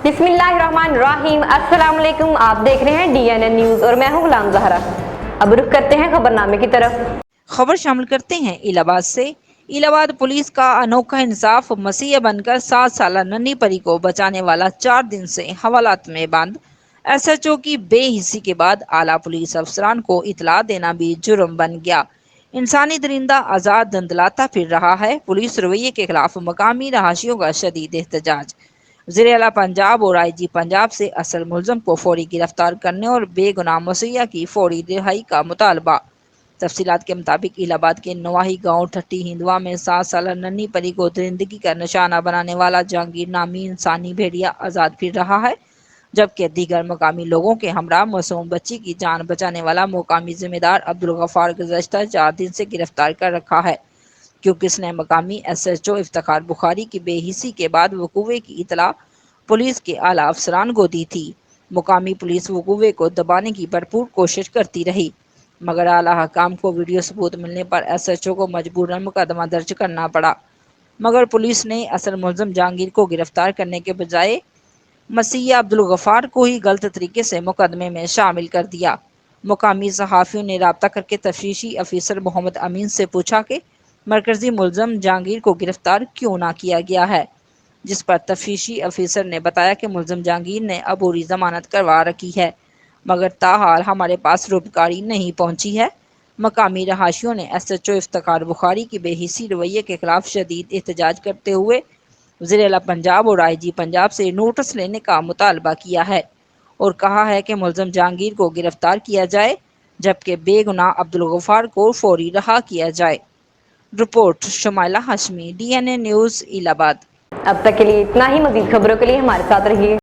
बिस्मिल्लाहिर्रहमानिर्रहीम। अस्सलाम वालेकुम। आप देख रहे हैं DNN न्यूज़ और मैं हूं गुलाम ज़हरा। अब रुख करते हैं खबरनामे की तरफ। खबर शामिल करते हैं इलाहाबाद से। इलाहाबाद पुलिस का अनोखा इंसाफ, मसीहा बनकर 7 साल नन्ही परी को बचाने वाला 4 दिन से हवालात में बंद। SHO की बेहिसी के बाद आला पुलिस अफसरान को इतला देना भी जुर्म बन गया। इंसानी दरिंदा आज़ाद धंधलाता फिर रहा है। पुलिस रवैये के खिलाफ मकामी रहाशियों का शदीद एहतजाज। वज़ीर आला पंजाब और IG पंजाब से असल मुलज़म को फौरी गिरफ्तार करने और बेगुनाह मसीहा की फौरी रिहाई का मुतालबा। तफसीलात के मुताबिक इलाहाबाद के नवाही गांव ठट्टी हिंदवा में 7 साल नन्ही परी को दरिंदगी का निशाना बनाने वाला जहांगीर नामी इंसानी भेड़िया आज़ाद फिर रहा है, जबकि दीगर मकामी लोगों के हमरा मासूम बच्ची की जान बचाने वाला मुकामी जिम्मेदार अब्दुल गफ्फार गुज़श्ता 4 दिन से गिरफ्तार कर रखा है, क्योंकि इसने मकामी SHO इफ्तिखार बुखारी की बेहिसी के बाद वकूवे की इतला पुलिस के आला अफसरान को दी थी। मुकामी पुलिस वकूवे को दबाने की भरपूर कोशिश करती रही, मगर आला हकाम को वीडियो सबूत मिलने पर SHO को मजबूरन मुकदमा दर्ज करना पड़ा। मगर पुलिस ने असल मुलज़म जहांगीर को गिरफ्तार करने के बजाय मसीहा अब्दुल गफ्फार को ही गलत तरीके से मुकदमे में शामिल कर दिया। मुकामी सहाफ़ियों ने राब्ता करके तफ्तीशी अफसर मोहम्मद अमीन से पूछा कि मरकजी मुलज़म जहांगीर को गिरफ्तार क्यों ना किया गया है, जिस पर तफ्तीशी अफसर ने बताया कि मुलज़म जहांगीर ने अबूरी ज़मानत करवा रखी है, मगर ताहाल हमारे पास रुपकारी नहीं पहुंची है। मकामी रहाशियों ने SHO इफ्तिखार बुखारी की बेहिसी रवैये के खिलाफ शदीद एहतजाज करते हुए वज़ीर आला पंजाब और IG पंजाब से नोटिस लेने का मुतालबा किया है और कहा है कि मुलज़म जहांगीर को गिरफ्तार किया जाए, जबकि बेगुनाह अब्दुल गफ्फार को फौरी रहा किया जाए। Report Shumaila Hashmi, DNN news Allahabad. अब तक के लिए इतना ही। मज़ीद खबरों के लिए हमारे साथ रहिए।